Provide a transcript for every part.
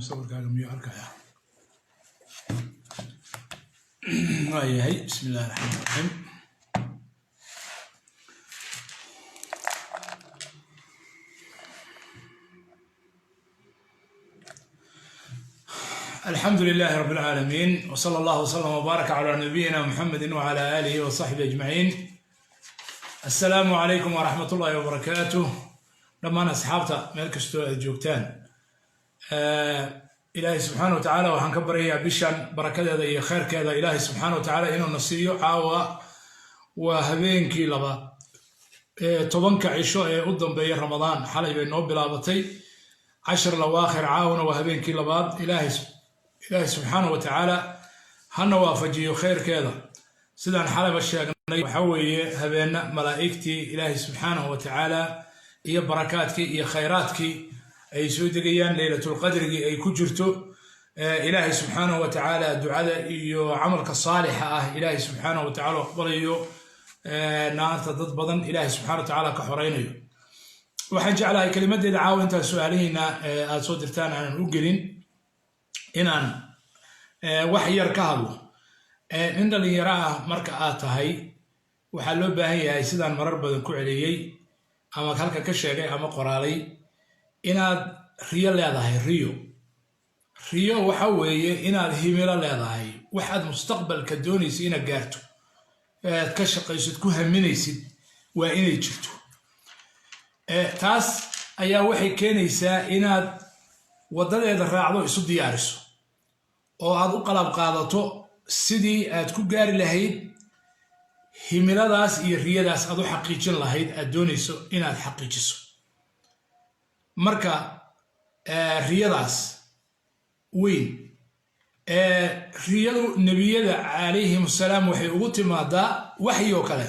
مصور كلام يعرك يا هاي بسم الله الرحمن الرحيم. الحمد لله رب العالمين، وصلى الله وسلم وبارك على نبينا محمد وعلى آله وصحبه أجمعين. السلام عليكم ورحمة الله وبركاته. لما أنا أصحابته ملكستو جوكتان إلهي سبحانه وتعالى وحنكبر إياه بشان بركة هذا خير كذا. إلهي سبحانه وتعالى إنه نصيو عاوة وهبين كي لبا طبنك عشاء قدام بي رمضان حالي بين نوب بلابطي 10 الأواخر عاونة وهبين كي لبا. إلهي سبحانه وتعالى هنا وافجيو خير كذا سيدان حالي بشاقني وحوي هبين ملائكتي إلهي سبحانه وتعالى إيا بركاتك إيا خيراتك أي سودقيان ليلة القدر أي كجرتو إلهي سبحانه وتعالى دعاء إيو عملك الصالحة إلهي سبحانه وتعالى أقبل إيو نارت ضد بدن إلهي سبحانه وتعالى كحرين إيو وحنج على كلمة دعاء وانت سؤالين صدرتان عن الوجلين إنان وحير كهلو إن اللي يراه مركعات هاي وحلو بهاي سيدان مرر بدن كعليي أما كلك كشجع أما قرالي إن ريال هذا ريو وحوي إن الهيميلا هذا واحد مستقبل كدوني سينا جارتو كشق يسد كوها من يسد وإن يجتو تاس أيا وحي كان يسا إن وضل هذا الراعي يسد يارسو أو هذا قلب قاضته سيدي أتكو جاري لهيد هيميلا داس يريا داس أدو حقيقين لهيد أدوني سو إن الحقيقسو marka riyadaas weyn riyadu nabiyada calayhim salaam waxay ugu timaadaa waxyo kale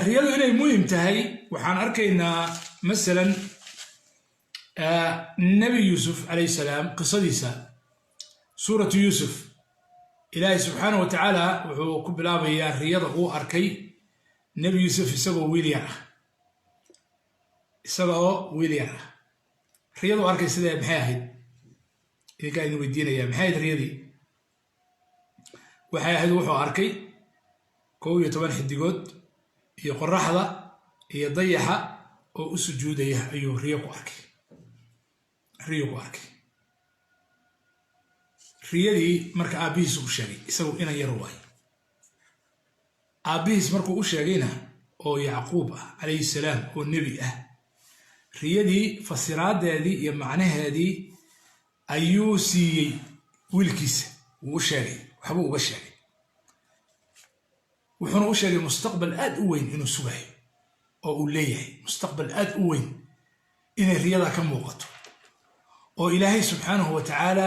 riyadu inay muhiim tahay waxaan arkaynaa midalan nabi yusuf alayhi salaam qisadiisa suuratu yusuf ilaahay subxaanahu wa tacaala wuxuu ku bilaabayaa riyada uu arkay nabi yusuf isagoo wiil yar ah isagoo wiil yar ah riyadu arkay sidee maxay ahayd idinkaa idin weydiinaya maxay ahayd riyadii waxay ahayd wuxuu arkay 11 xidigood iyo qoraxda iyo dayaxa oo u sujuudaya ayuu riyo ku arkay riyadii marka aabihiis u sheegay isagoo ina yar waay aabihiis markuu u sheegayna oo yacquub ah alayhi salaam oo nabi ah riyadii fasiraadeedii iyo macnaheedii ayuu siiyey wiilkiisa uu sheegay waxba uga sheegay wuxuuna u sheegay mustaqbal aad u weyn inuu sugayo oo uu leeyahay mustaqbal aad u weyn inay riyada ka muuqato oo ilaahay subxaanahu wa tacaala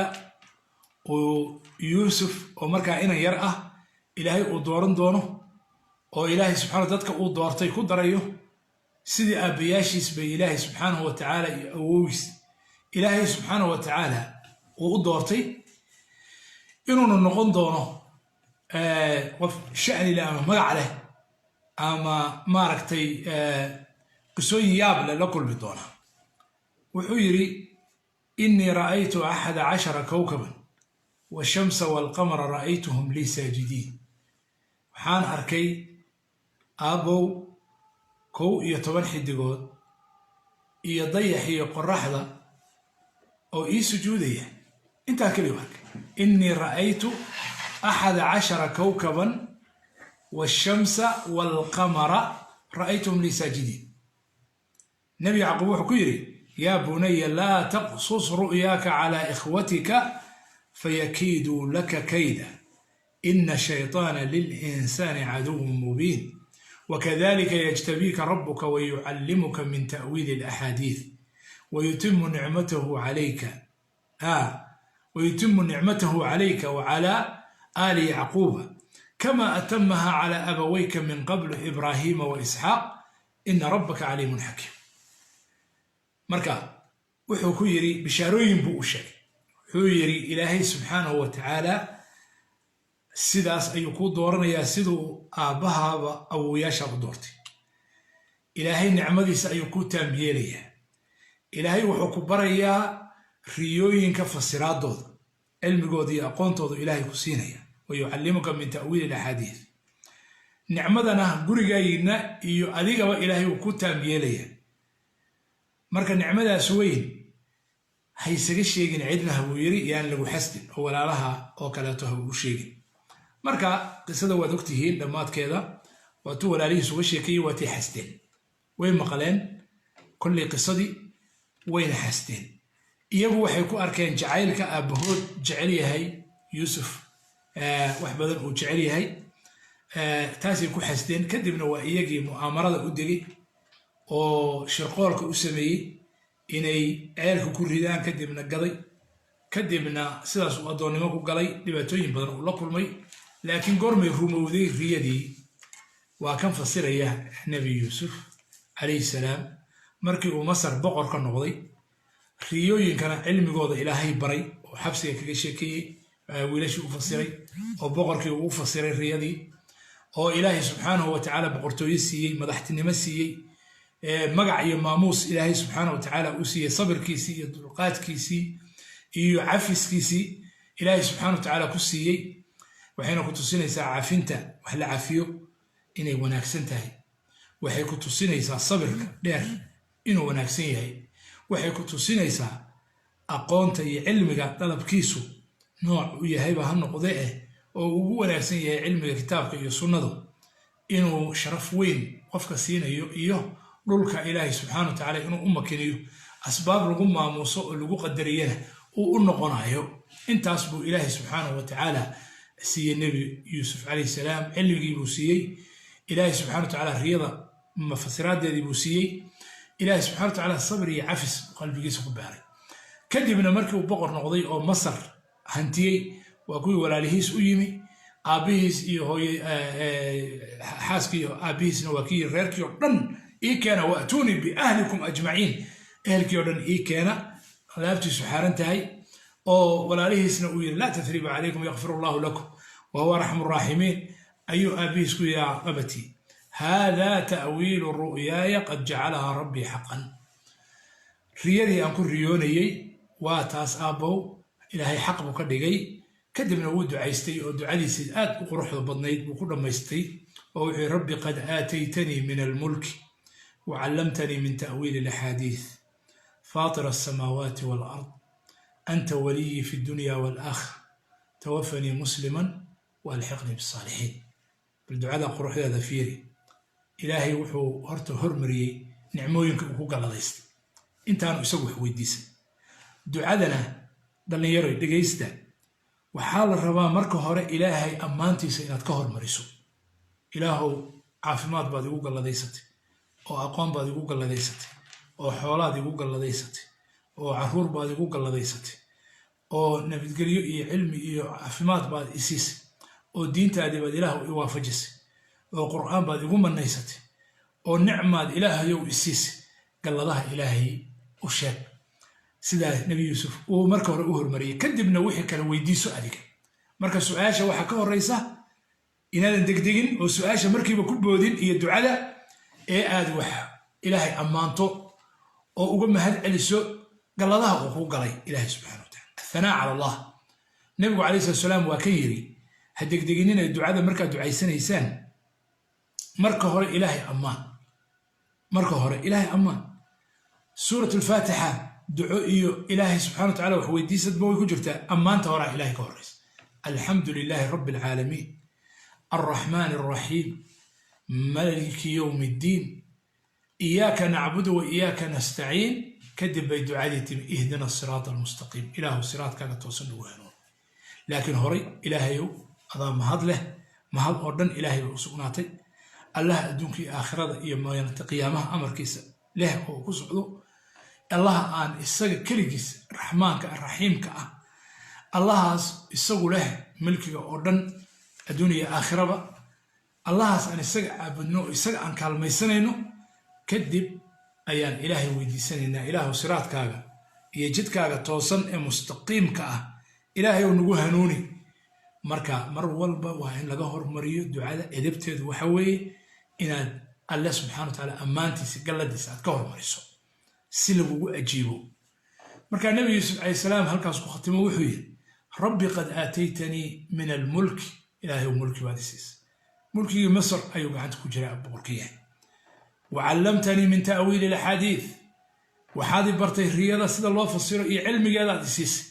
oo yuusuf oo markaa ina yar ah ilaahay uu dooran doono oo ilaahay subxaanahu dadka uu doortay ku darayo sidii aabayaashiis bay ilaahay subxaanahu wa tacaala iyo awowgiis ilaahay subxaanahu wa tacaala uu u doortay inuuna noqon doono qof sha'ni leh ama magac leh ama maaragtay qisooyin yaab leh la kulmi doona wuxuu yidhi innii ra'aytu 11 kowkaban washamsa waalqamara ra'aytuhum lii saajidiin waxaan arkay aabow 11 xidigood iyo dayax iyo qoraxda oo ii sujuudaya intaa kaliya arkay innii ra'aytu 11 kowkaban washamsa waalqamara ra'aytuhum lii saajidiin nabi yacquub wuxuu ku yidhi yaa bunaya laa taqsus ru'yaaka calaa ikhwatika fayakiiduu laka kayda ina shayطaana lilinsaani caduwun mubiin وكذلك يجتبيك ربك ويعلمك من تأويل الأحاديث ويتم نعمته عليك وعلى آل يعقوب كما أتمها على أبويك من قبل إبراهيم وإسحاق إن ربك عليم حكيم مركا وحو يري بشاروين بوشي وحو يري إلهي سبحانه وتعالى sidaas ayuu ku dooranayaa siduu aabbahaaba awowayaashaaba doortay ilaahay nicmadiisa ayuu ku taamyeelayaa ilaahay wuxuu ku barayaa riyooyinka fasiraadooda cilmigooda iyo aqoontooda ilaahay ku siinaya wayucallimuka min ta'wiili alaxaadiis nicmadana gurigayna iyo adigaba ilaahay uu ku taam yeelaya marka nicmadaas weyn haysaga sheegin cidna ha buu yiri yaan lagu xasdin oo walaalaha oo kaleeto ha ugu sheegin marka qisada waad ogtihiin dhammaadkeeda waatuu walaalihiis uga sheekayey waatay xasdeen way maqleen kolley qisadii wayna xasdeen iyagu waxay ku arkeen jacaylka aabahood jecel yahay yuusuf wax badan uu jecel yahay taasay ku xasdeen kadibna waa iyagii mu'aamarada u degay oo shirqoolka u sameeyey inay ceelka ku ridaan kadibna gaday kadibna sidaas uu addoonnimo ku galay dhibaatooyin badan uu la kulmay laakiin goormay rumowday riyadii waa kan fasiraya nebi yuusuf calayhi salaam markii uu masar boqor ka noqday riyooyinkana cilmigooda ilaahay baray oo xabsiga kaga sheekeeyey wiilashii u fasiray oo boqorkii uu u fasiray riyadii oo ilaahay subxaanahu watacaala boqortooyo siiyey madaxtinimo siiyey magac iyo maamuus ilaahay subxaanahu watacaala uu siiyey sabirkiisii iyo dulqaadkiisii iyo cafiskiisii ilaahay subxaanahu watacaala ku siiyey waxayna ku tusinaysaa cafinta wax la cafiyo inay wanaagsan tahay waxay ku tusinaysaa sabirka dheer inuu wanaagsan yahay waxay ku tusinaysaa aqoonta iyo cilmiga dalabkiisu nooc u yahayba ha noqde oo ugu wanaagsan yahay cilmiga kitaabka iyo sunnadu inuu sharaf weyn qofka siinayo iyo dhulka ilaahay subxaanahu watacaala inuu u makiniyo asbaab lagu maamuuso oo lagu qadariyana uu u noqonayo intaas buu ilaahay subxaanahu watacaala siiyey nebi yuusuf calayhi salaam cilmigii buu siiyey ilaahay subxaanahu watacaala riyada mafasiraadeedii buu siiyey ilaahay subxaanahu watacaala sabir iyo cafis qalbigiisa ku baaray kadibna markii uu boqor noqday oo masar hantiyey waa kuwii walaalihiis u yimi aabbihiis iyo hooye xaaskii iyo aabbihiisna waa kii reerkii oo dhan ii keena waatuunii biahlikum ajmaciin ehelkii oo dhan ii keena alaabtiisu xaaran tahay oo walaalihiisna uu yidhi laa tathriba calaykum yakfir allahu lakum wa huwa arxamu raaximiin ayuu aabbihiis ku yidhi caqabatii haadaa ta'wiilu ru'yaaya qad jacalahaa rabbii xaqan riyadii aan ku riyoonayey waa taas aabbow ilaahay xaq buu ka dhigay kadibna wuu ducaystay oo ducadiisii aad u quruxda badnayd buu ku dhammaystay oo wuxuu rabbi qad aataytanii min almulki وعلمتني من تأويل الأحاديث فاطر السماوات والأرض أنت ولي في الدنيا والآخرة توفني مسلما وألحقني بالصالحين بالدعاء قروح هذا فيري إلهي وحو هرتو هرمري نعموينك وكوكا لديست انت أنا أسوي ويديس دعاءنا دلنا يروي دقيستا وحال الربا مركو هوري إلهي أمانتي سينات كهر مريسو إلهو عافمات بعد وكوكا لديست oo aqoon baad igu galladaysatay oo xoolaad igu galladaysatay oo caruur baad igu galladaysatay oo nabadgelyo iyo cilmi iyo caafimaad baad i siisay oo diintaadii baad ilaah i waafajisay oo qur'aan baad igu manaysatay oo nicmaad ilaahayow i siisay galladaha ilaahay u sheeg sidaa nebi yuusuf uu marka hore u hormariyey kadibna wixii kale weydiiso adiga marka su-aasha waxaa ka horraysa inaadan degdegin oo su-aasha markiiba ku boodin iyo ducada ee aad wax ilaahay ammaanto oo uga mahad celiso galladaha uu ku galay ilaahay subxaanahu watacaala athanaa cala allah nebigu calayhi salatu wasalaam waa ka yidhi ha degdeginina ducada markaad ducaysanaysaan marka hore ilaahay ammaan suurat alfaatixa duco iyo ilaahay subxaanahu watacaala wax weydiisadba way ku jirtaa ammaanta horaa ilaahay ka horraysa alxamdu lilaahi rabbi alcaalamiin alraxmaani alraxiim مالك يوم الدين إياك نعبد وإياك نستعين كدب بي دعادي اهدنا الصراط المستقيم إله الصراط كانت توصل وهنون لكن هوري إلهي هذا مهد له مهد أردن إلهي وسقناتي الله أدونك آخرة إيما ينتقيامه أمر كيس له وكسعدو الله آن إساق كليكيس رحمانك الرحيمك الله إساق له ملكك أردن أدوني آخرة allahaas aan isaga caabudno isaga aan kaalmaysanayno kadib ayaan ilaahay weydiisanaynaa ilaahu siraadkaaga iyo jidkaaga toosan ee mustaqiimka ah ilaahay oo nagu hanuuni marka mar walba waa in laga hormariyo ducada edebteedu waxa weeye inaad alle subxaanahu watacaala ammaantiisa galladiisa aad ka hormariso si lagugu ajiibo marka nabi yuusuf calayhi salaam halkaas ku khatimo wuxuu yidhi rabbi qad aataytanii min almulki ilaahay mulki baad isiisay mulkigii masr ayuu gacanta ku jiraa boqorkii yahay wacallamtanii min ta'wiili alaxaadiid waxaad i bartay riyada sida loo fasiro iyo cilmigeedaad isiisay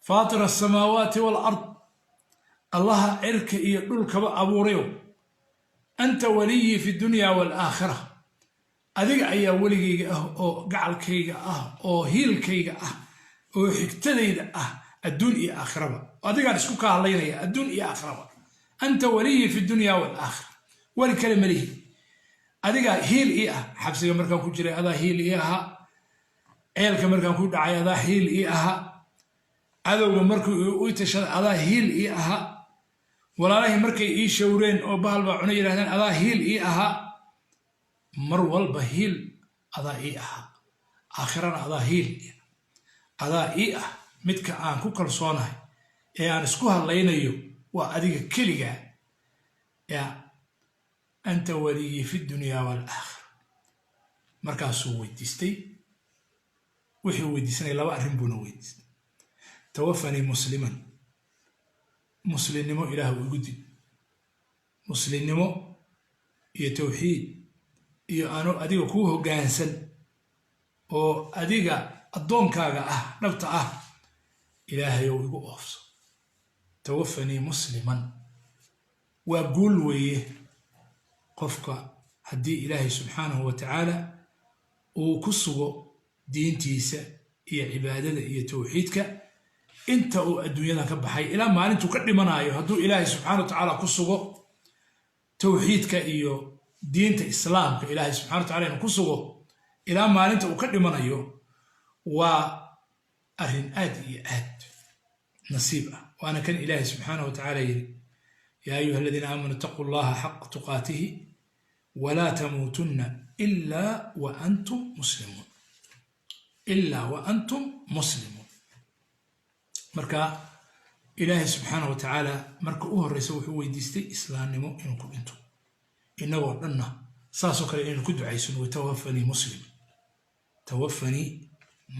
faatira asamaawaati waalard allaha cirka iyo dhulkaba abuurayow anta waliyii fi dunya waalaakhira adiga ayaa weligayga ah oo gacalkayga ah oo hiilkayga ah oo xigtadayda ah adduun iyo aakhiraba adigaan isku ka hadlaynaya adduun iyo aakhiraba anta waliyii fi dunya waalaakhira weli kale malihi adigaa hiil ii ah xabsiga markaan ku jiray adaa hiil ii ahaa ceelka markaan ku dhacay adaa hiil ii ahaa cadowga markuu u tashaday adaa hiil ii ahaa walaalahay markay ii shawreen oo bahal baa cuna yidhahdeen adaa hiil ii ahaa mar walba hiil adaa ii ahaa aakhirana adaa hiil adaa ii ah midka aan ku kalsoonahay ee aan isku hadlaynayo waa adiga keligaa yaa anta waliyii fi dunya waalaakhira markaasuu weydiistay wuxuu weydiisanaya laba arrin buuna weydiistay tawafanii musliman muslimnimo ilaah igu dib muslimnimo iyo tawxiid iyo aanu adiga kuu hoggaansan oo adiga addoonkaaga ah dhabta ah ilaahayow igu oofso tawafanii musliman waa guul weeye qofka haddii ilaahay subxaanahu wa tacaala uu ku sugo diintiisa iyo cibaadada iyo tawxiidka inta uu adduunyadan ka baxay ilaa maalintuu ka dhimanayo hadduu ilaahay subxaana wa tacaala ku sugo tawxiidka iyo diinta islaamka ilaahay subxana wa tacala inuu ku sugo ilaa maalinta uu ka dhimanayo waa arrin aad iyo aad nasiib ah waana kan ilaahay subxaana wa tacaala yidhi yaa ayuha aladiina aamanuu itaquu llaha xaqa tuqaatihi walaa tamuutunna ilaa wa antum muslimuun ilaa wa antum muslimuun marka ilaahay subxaana wa tacaala marka u horreysa wuxuu weydiistay islaamnimo inuu ku dhinto innagoo dhanna saasoo kale inaynu ku ducaysano watawafanii musliman tawafanii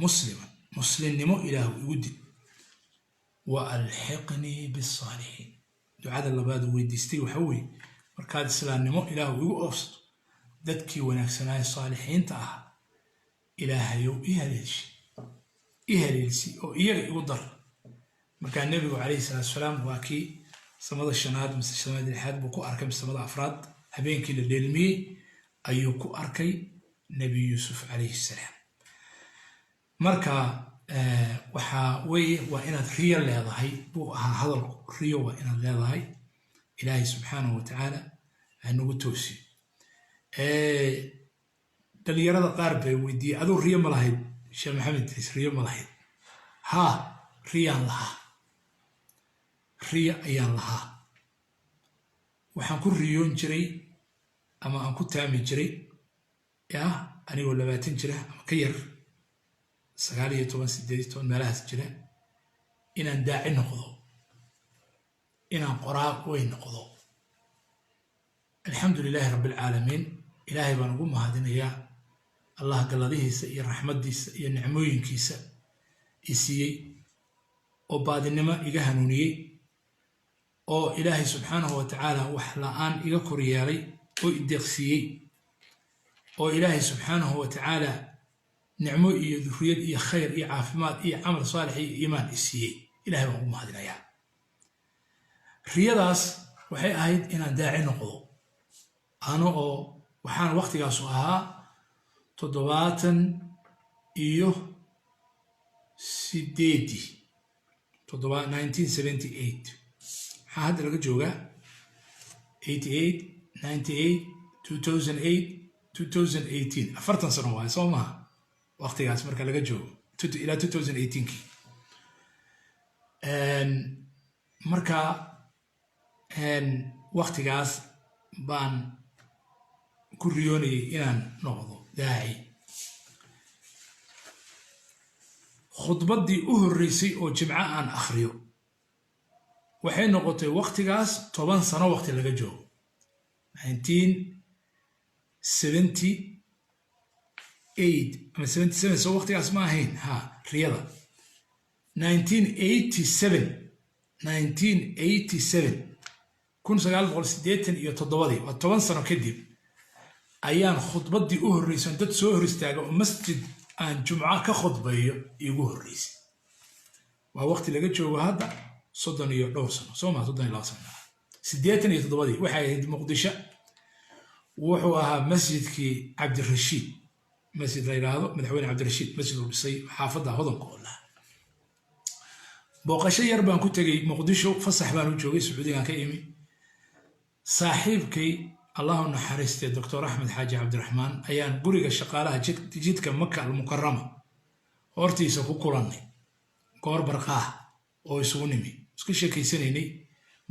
musliman muslimnimo ilaahu igu dib wa alxiqnii bisaalixiin ducada labaad uu weydiistay waxa weeye markaad islaamnimo ilaahu igu oofsato dadkii wanaagsanaaye saalixiinta ah ilaahayow i haleelsi oo iyaga igu dar markaa nebigu calayhi salaatu wasalaam waa kii samada shanaad mise samada lixaad buu ku arkay mise samada afraad habeenkii la dheelmiyey ayuu ku arkay nebi yuusuf calayhi salaam marka waxaa weeye waa inaad riyo leedahay buu ahaa hadalku riyo waa inaad leedahay ilaahay subxaanahu wa tacaala hanagu toosiyo dhalinyarada qaar bay weydiiyey aduu riyo ma lahayd sheekh maxamed idriis riyo ma lahayd haa riyaan lahaa riyo ayaan lahaa waxaan ku riyoon jiray ama aan ku taami jiray anigoo 20 jira ama ka yar 19 18 meelahaas jira inaan daaci noqdo inaan qoraa weyn noqdo alxamdu lilaahi rabbi alcaalamiin ilaahay baan ugu mahadinayaa allah galladihiisa iyo raxmaddiisa iyo nicmooyinkiisa i siiyey oo baadinimo iga hanuuniyey oo ilaahay subxaanahu wa tacaala wax la'aan iga kor yeelay oo i deeqsiiyey oo ilaahay subxaanahu wa tacaala nicmo iyo durriyad iyo khayr iyo caafimaad iyo camal saalix iyo iimaan i siiyey ilaahay baan ugu mahadinayaa riyadaas waxay ahayd inaan daaci noqdo ano oo waxaan waqtigaasu ahaa 1978 maxaa hadda laga joogaa 88 98 2008 2018 afartan sano waay soo maha waqtigaas marka laga joogo ilaa 2018kii marka waqtigaas baan ku riyoonayay inaan noqdo daaci khudbaddii u horreysay oo jimco aan akhriyo waxay noqotay waqtigaas 10 sano waqti laga joogo 1970 ama 77 soo waqtigaas ma ahayn ha riyada 1987 waa 10 sano kadib ayaan khudbaddii u horreysay dad soo hor istaaga oo masjid aan jumco ka khudbeeyo igu horreysay waa waqti laga joogo hadda 30 iyo dhowr sano soo ma 32 sano 87 waxay ahayd muqdisho wuxuu ahaa masjidkii cabdirashiid masjid la yiraahdo madaxweyne cabdirashiid masjid uu dhisay xaafadda hodanka oo lahaa booqasho yar baan ku tegay muqdisho fasax baan u joogay sacuudigaan ka imi saaxiibkay allahu naxariistay doctor axmed xaaji cabdiraxmaan ayaan guriga shaqaalaha jidka maka almukarama hortiisa ku kulannay goor barqaah oo isugu nimi isku sheekaysanaynay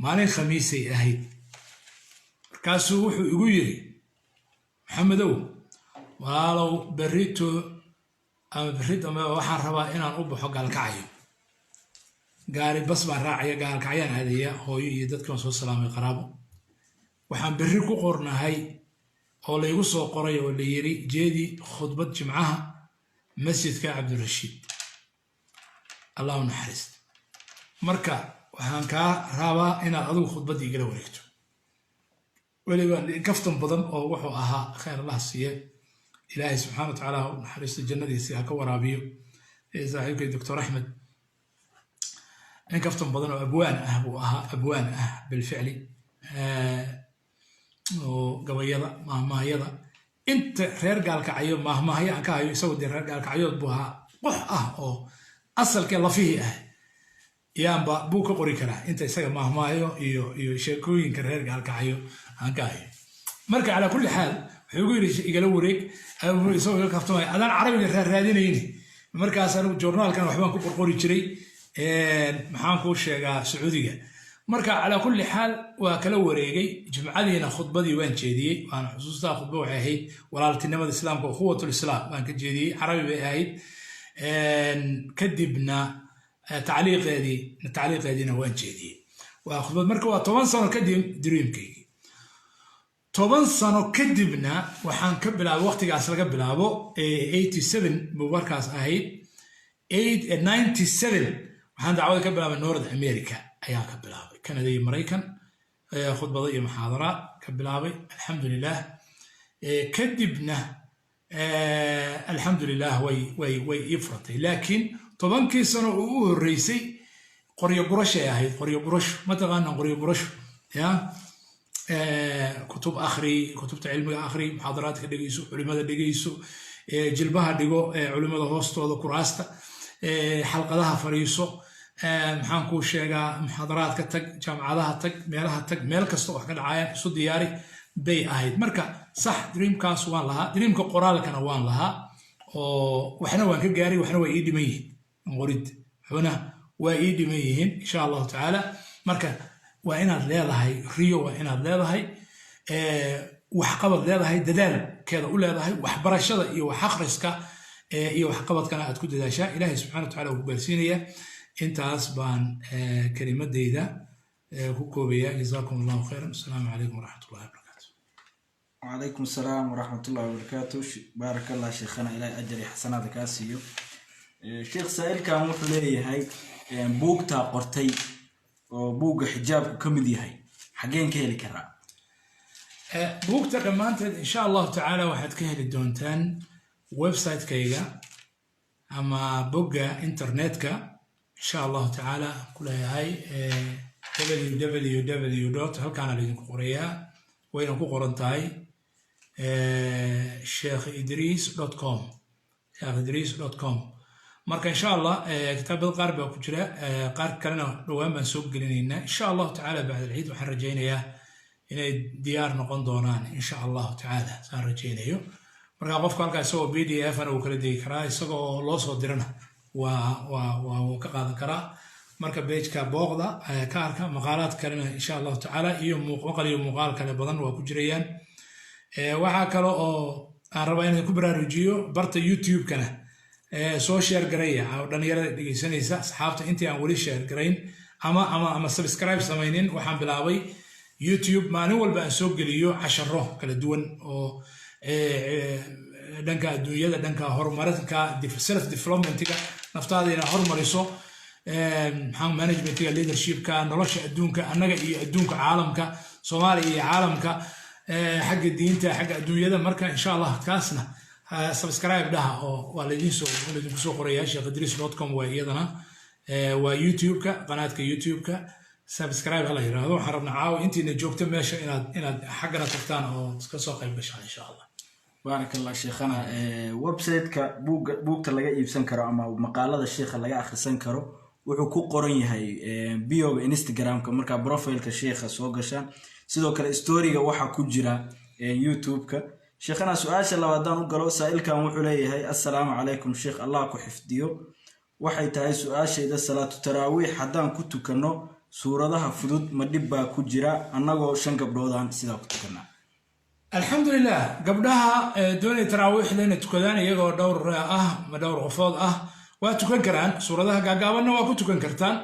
maalin khamiisay ahayd markaasuu wuxuu igu yiri maxamedow walaalow berrito waxaan rabaa inaan u baxo gaalkacyo gaari bas baan raacaya gaalkacyaan aadaya hooyo iyo dadkan soo salaamay qaraabo waxaan berri ku qornahay oo laygu soo qoray oo la yiri jeedi khudbad jimcaha masjidka cabdirashiid allahu naxariist marka waxaan kaa rabaa inaad adigu khudbaddii igala wareegto weliba kaftan badan oo wuxuu ahaa khayr allah siiye ilaahay subxaana wa tacaala naxariista jannadiisa ha ka waraabiyo saaxiibkay doctor axmed in kaftan badan oo abwaan ah buu ahaa abwaan ah bilficli oo gabayada mahmahyada inta reer gaalkacyo mahmahyo aan ka hayo isagoo dee reer gaalkacyood buu ahaa qox ah oo asalkee lafihii ah yaanba buu ka qori karaa inta isaga mahmahyo iyo sheekooyinka reer gaalkacyo aan ka hayo marka calaa kulli xaal wuxuu igu yidhi igala wareeg isagoo iga kaftamaya adaan carabiga raadinayni markaas anigu journaalkan waxbaan ku qorqori jiray maxaan kuu sheegaa sacuudiga marka calaa kulli xaal waa kala wareegay jumcadiina khudbadii waan jeediyey waana xusuustaa khudba waxay ahayd walaaltinimada islaamka oo quwatul islaam waan ka jeediyey carabi bay ahayd kadibna tacliiqeediina waan jeediyey waa khudbad marka waa 10 sano kadib dreamkaygii 10 sano kadibna waxaan ka bilaabay waqtigaas laga bilaabo 87 buu markaas ahayd 97 waxaan dacwada ka bilaabay North America ayaan ka bilaabay Canada iyo Mareykan khudbado iyo muxaadaraad ka bilaabay alxamdulilah kadibna alxamdulilah way ifratay laakiin 10 sano oo u horreysay qoryo gurashay ahayd qoryo gurasho ma taqaanaan qoryo gurasho ya kutub akhri kutubta cilmiga akhri muxaadaraadka dhegeyso culimada dhegeyso jilbaha dhigo culimada hoostooda kuraasta xalqadaha fariiso maxaan kuu sheegaa muxaadaraadka tag jaamacadaha tag meelaha tag meel kasta wax ka dhacayaan isu diyaari bay ahayd marka sax dreamkaas waan lahaa dreamka qoraalkana waan lahaa oo waxna waan ka gaaray waxna waa ii dhiman yihiin qorid waxna waa ii dhiman yihiin insha allahu tacaala marka waa inaad leedahay riyo waa inaad leedahay waxqabad leedahay dadaalkeeda u leedahay waxbarashada iyo wax akhriska iyo waxqabadkana aad ku dadaashaa ilaahay subxana wa tacaala uu ku gaarsiinaya intaas baan kelimadeyda ku koobaya jazaakum allahu khayran assalaamu calaykum waraxmatullahi wabarakaatu وعليكم السلام ورحمة الله وبركاته بارك الله شيخنا إلى أجر حسنات كاسيو شيخ سائل كان مثلي هاي بوق تاقرتي وبوق حجاب كمدي هاي حقين كهلي كرا بوق تقمانت إن شاء الله تعالى واحد كهلي دونتان ويب سايت كيغا أما بوق إنترنت كا إن شاء الله تعالى كلها هاي www.halkaanalidinkuqorayaa wayna ku qoran tahay sheekh-idriis.com marka insha allah kitaabada qaar baa ku jira qaar kalena dhowaan baan soo gelinaynaa insha allahu tacaala bacd alciid waxaan rajaynayaa inay diyaar noqon doonaan insha allahu tacaala saan rajaynayo marka qofka halkaa isagoo pdf ana uu kala degi karaa isagoo loo soo dirana waa ka qaadan karaa marka bejka booqda ka arka maqaalaad kalena insha allahu tacaala iyo maqal iyo muuqaal kale badan waa ku jirayaan waxaa kale oo aan rabaa inaan ku baraarujiyo barta youtube-kana soo sheer garaya dhalinyarada dhegeysanaysa asxaabta intii aan weli sheer garayn ama subscribe samaynin waxaan bilaabay youtube maalin walba aan soo geliyo casharo kala duwan oo dhanka adduunyada dhanka horumarinka self developmentga naftaada inaad horumariso maxaa managementga leadershipka nolosha adduunka annaga iyo adduunka caalamka Soomaaliya iyo caalamka xagga diinta xagga adduunyada marka insha Allah kaasna subscribe dhaha oo waa laydin soo qorayaa sheekhdris.com waa iyadana waa YouTube-ka qanaadka YouTube-ka subscribe hala yiraahdo waxaan rabnaa caawa intiina joogto meesha inaad xaggana tagtaan oo ka soo qayb gashaan insha Allah barakallahu sheekhana website-ka buugta laga iibsan karo ama maqaalada sheekha laga akhrisan karo wuxuu ku qoran yahay bio Instagram-ka marka profile-ka sheekha soo gashaan sidoo kale story-ga waxa ku jira YouTube-ka sheekhana su'aasha labaadaan u galo saa'ilkan wuxuu leeyahay assalaamu calaykum sheekh Allah ku xifdiyo waxay tahay su'aashayda salaatu taraawiix haddaan ku tukano suuradaha fudud ma dhib baa ku jira annagoo 5 gabdhoodaan sidaa ku tukanaa alxamdulilah gabdhaha doonay taraawiixda inay tukadaan iyagoo dhowr qofood ah waa tukan karaan suuradaha gaagaabanna waa ku tukan kartaan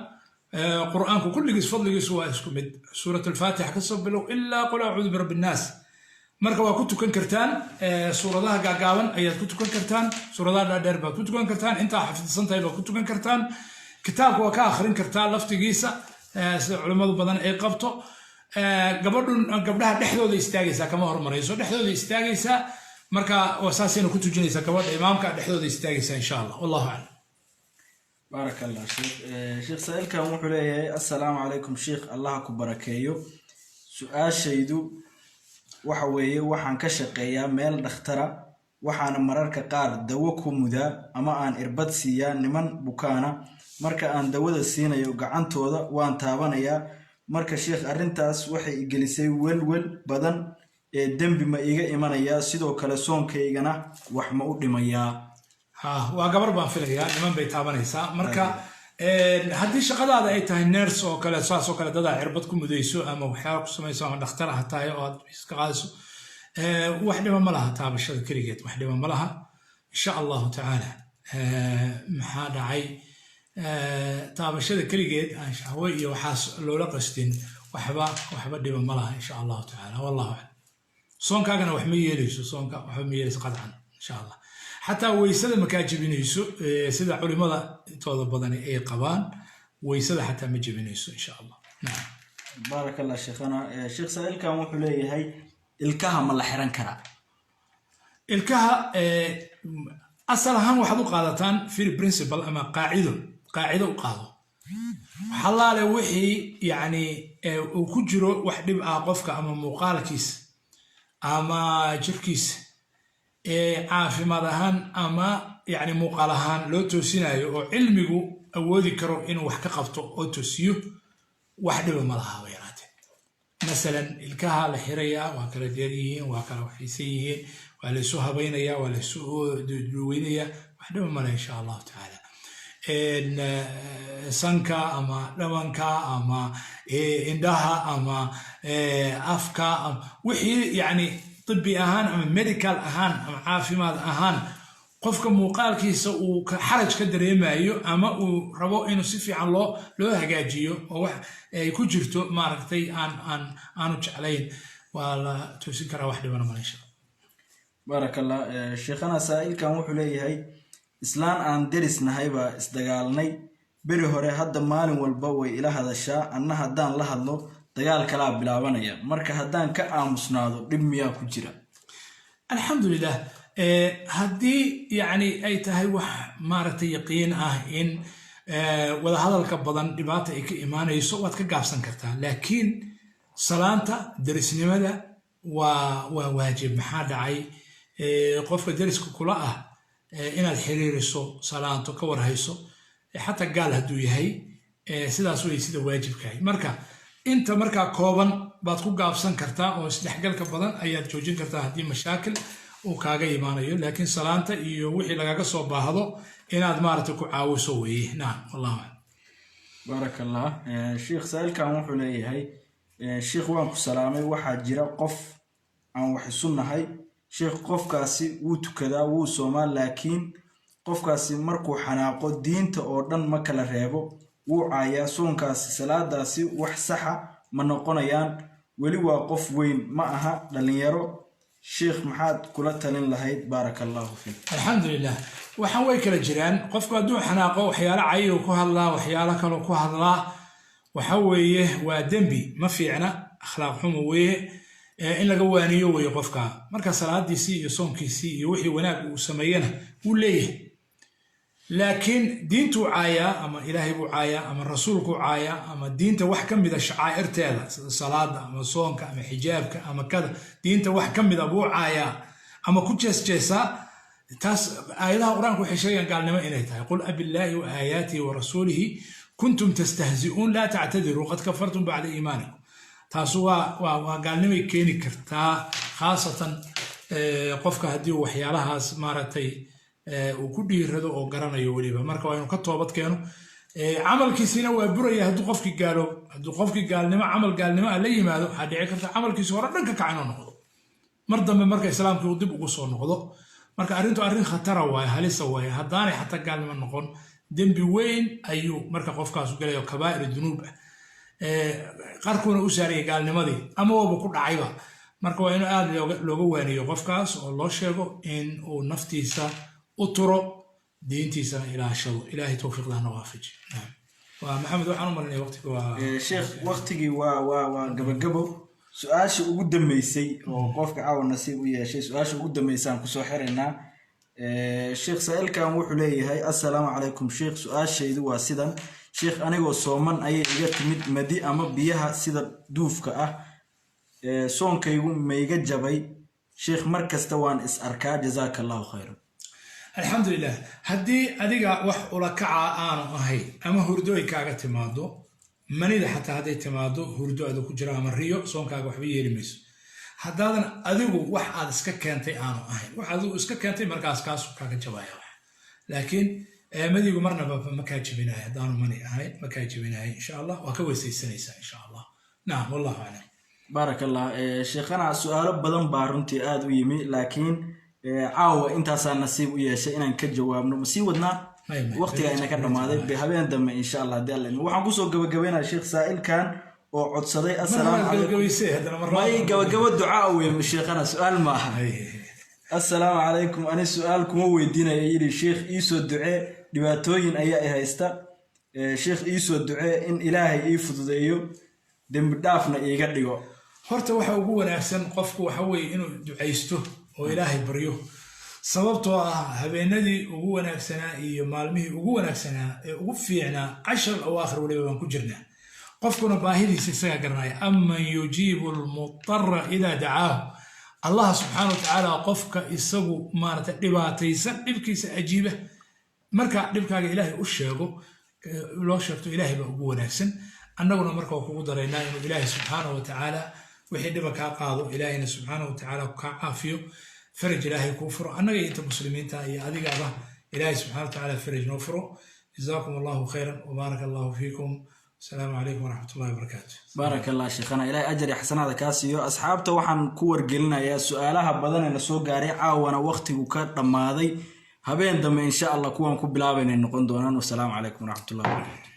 quraanku kulligiis fadligiisu waa isku mid suuratul faatiha ka soo bilow ilaa qul a'uudu bi rabbin naas marka waa ku tukan kartaan suuradaha gaagaaban ayaad ku tukan kartaan suuradaha dhaadheer baad ku tukan kartaan intaa xafidsantahay baad ku tukan kartaan kitaabka waa ka akhrin kartaa laftigiisa sida culimadu badan ay qabto gabdhaha dhexdooda istaagaysaa kama hormarayso dhexdooda istaagaysaa marka wasaasina ku tujinaysaa gabadha imaamka dhexdooda istaagaysaa insha Allah wallahu a'lam barakallahu sheekh saa'ilkan wuxuu leeyahay assalaamu calaykum sheekh Allah ku barakeeyo su'aashaydu waxa weeye waxaan ka shaqeeyaa meel dhakhtara waxaana mararka qaar dawo ku mudaa ama aan irbad siiyaa niman bukaana marka aan dawada siinayo gacantooda waan taabanayaa marka sheekh arrintaas waxay igelisay welwel badan dembi ma iga imanayaa sidoo kale soonkaygana wax ma u dhimayaa waa gabar baan filayaa niman bay taabanaysaa marka haddii shaqadaada ay tahay nurse oo kale saas oo kale dadaa cirbad ku mudayso ama waxyaaba ku samayso ama dhakhtar ah tahay oo aad iska qaadayso wax dhiba ma laha taabashada keligeed wax dhiba ma laha insha allahu tacaala maxaa dhacay taabashada keligeed aan shahwo iyo waxaas loola qastin waxba dhiba ma laha insha allahu tacaala wallahu a'lam soonkaagana wax ma yeelayso soonka waxba ma yeelayso qadcan insha allah حتى ويسد مكاجبينيسو سيدا علماء تودا بدني اي قبان ويسد حتى مجبينيسو ان شاء الله نعم بارك الله شيخنا شيخ سائل كان وحو ليهي الكها ما لا خيران كرا الكها اصلها waxaad u qaadataan fir principle ama qaacido u qaado xalaale wixii yani uu ku jiro wax dhib ah qofka ama muuqaalkiis ama jirkiis caafimaad ahaan ama yani muuqaal ahaan loo toosinayo oo cilmigu awoodi karo inuu wax ka qabto oo toosiyo wax dhiba ma laha weeraate masalan ilkaha la xirayaa waa kala dheer yihiin waa kala waxaysan yihiin waa la isu habaynayaa waa la isu duweynayaa wax dhiba ma laha insha allahu tacaala sanka ama dhabanka ama indhaha ama afka wixii yani طبي أهان أما ميديكال أهان أما عافيماد أهان قفك مقال كيسا وحرج كدريما أيو أما وربو إنو سيفي عن الله لو هجاجيو أو يكون جرتو ماركتي أنو جعلين ولا توسكر واحدة وانا ما شاء بارك الله شيخنا سائل كان وحو ليهي إسلام أن درسنا هيبا استقالني بري هوري هادا مالين والبوي إلى هذا الشاء أنها دان لها الله dagaal kala bilaabanaya marka hadaan ka aamusnaado dhib miyaa ku jira alxamdulillah hadii yani ay tahay wax maaragtay yaqiin ah in wada hadalka badan dhibaato ay ka imaanayso waad ka gaabsan kartaa laakiin salaanta darisnimada waa waajib maxaa dhacay qofka dariska kula ah inaad xiriiriso salaanto ka warhayso xataa gaal hadduu yahay sidaas way sida waajibkahay marka inta markaa kooban baad ku gaabsan kartaa oo isdhexgalka badan ayaad joojin kartaa haddii mashaakil uu kaaga imaanayo laakiin salaanta iyo wixii lagaga soo baahdo inaad maaragtay ku caawiso weeye naam wallahu بارك الله شيخ سائل كان وحو ليهي شيخ وان كسلامي waxaa jira qof aan wax sunnahay sheekh qofkaasi wuu tukadaa wuu soomaa laakiin qofkaasi markuu xanaaqo diinta oo dhan ma kala reebo wuu caayaa soonkaasi salaadaasi wax saxa ma noqonayaan weli waa qof weyn ma aha dhalinyaro sheekh maxaad kula talin lahayd barakallahu fiik alxamdulilah waxaan way kala jiraan qofku hadduu xanaaqo waxyaalo cayiw ku hadlaa waxyaalo kaloo ku hadlaa waxa weeye waa dembi ma fiicna akhlaaq xumo weeye in laga waaniyo weeye qofka marka salaadiisii iyo soonkiisii iyo wixii wanaag uu sameeyana uu leeyahay laakiin diintuu caayaa ama ilaahay buu caayaa ama rasuulkuu caayaa ama diinta wax ka mida shacaa'irteeda sida salaada ama soonka ama xijaabka ama kada diinta wax ka mida buu caayaa ama ku jeesjeesaa taas aayadaha qur-aanku waxay sheegayaan gaalnimo inay tahay qul abillaahi wa aayaatihi wa rasuulihi kuntum tastahzi'uun laa tactadiruu qad kafartum bacda iimaanikum taasu waa gaalnimay keeni kartaa khaasatan qofka haddii uu waxyaalahaas maaragtay uu ku dhiirado oo garanayo weliba marka waa inuu ka toobad keeno camalkiisina waa buraya hadduu qofkii gaalnimo camal gaalnimo ah la yimaado waxaa dhici karta camalkiisi hore dhanka kaca inuu noqdo mar dambe marka islaamkii uu dib ugu soo noqdo marka arrintu arrin khatara waaye halisa waaye haddaanay xataa gaalnimo noqon dembi weyn ayuu marka qofkaasu galayo kabaa'ir dunuub ah qarkuuna u saaraya gaalnimadii ama waba ku dhacayba marka waa inuu aad looga waaniyo qofkaas oo loo sheego in uu naftiisa u turo diintiisana ilaashado ilaahay tawfiiqdana waafaji waa maxamed waxaan u malinaya waqtiga waa sheekh waqtigii waa gabagabo su-aasha ugu dambeysay oo qofka caawa nasiib u yeeshay su-aasha ugu dambeysaan kusoo xiraynaa sheekh saa'ilkan wuxuu leeyahay assalaamu calaykum sheekh su-aashaydu waa sidan sheekh anigoo sooman ayay iga timid madi ama biyaha sida duufka ah soonkaygu maiga jabay sheekh mar kasta waan is arkaa jazaaka allahu khayran alxamdulilah haddii adiga wax ula kacaa aanu ahayn ama hurdo ay kaaga timaado manida xataa hadday timaado hurdo ada ku jira ama riyo soonkaaga waxba yeeli mayso haddaadan adigu wax aad iska keentay aanu ahayn wax adigu iska keentay markaas kaasu kaaga jabaya laakiin madigu marnaba ma kaa jebinahay haddaanu mani ahayn ma kaa jebinahay insha allah waa ka weysaysanaysaa insha allah nacam wallahu aclam baarak allah sheekhana su-aalo badan baa runtii aada u yimi laakiin caawa intaasaa nasiib u yeeshay inaan ka jawaabno ma sii wadnaa waqtiga ina ka dhammaaday habeen dambe insha allah hadii alla waxaan kusoo gabagabaynaa sheekh saa'ilkan oo codsaday assalaamu calaykum gabagabo ducaa weyn sheekhana su-aal maaha assalaamu calaykum ani su-aal kuma weydiinaya yidhi sheekh iisoo ducee dhibaatooyin ayaa i haysta sheekh iisoo ducee in ilaahay ii fududeeyo dembi dhaafna iiga dhigo horta waxa ugu wanaagsan qofku waxa weeye inuu ducaysto oo ilaahay baryo sababtoo ah habeenadii ugu wanaagsanaa iyo maalmihii ugu wanaagsanaa ee ugu fiicnaa 10 awaakhir waliba baan ku jirnaa qofkuna baahidiisa isaga garanaya aman yujiibu almudara idaa dacaahu allah subxaana watacaala qofka isagu maarata dhibaataysan dhibkiisa ajiiba marka dhibkaaga ilaahay u sheego loo sheegto ilaahay baa ugu wanaagsan annaguna marka waa kugu daraynaa inuu ilaahay subxaana watacaala wixii dhiba kaa qaado ilaahayna subxaana watacaala kaa caafiyo فرج إلهي كفر أنا جيت مسلمين تاعي هذه قاعدة إلهي سبحانه وتعالى فرج نوفر جزاكم الله خيرا وبارك الله فيكم السلام عليكم ورحمة الله وبركاته بارك الله شيخنا إلهي أجر حسنا هذا كاسيو أصحابته وحن كور قلنا يا سؤالها بدنا نسوق قارعة وأنا وقتي وكات رمادي هبين دم إن شاء الله كون كبلا بين النقطة والسلام عليكم ورحمة الله وبركاته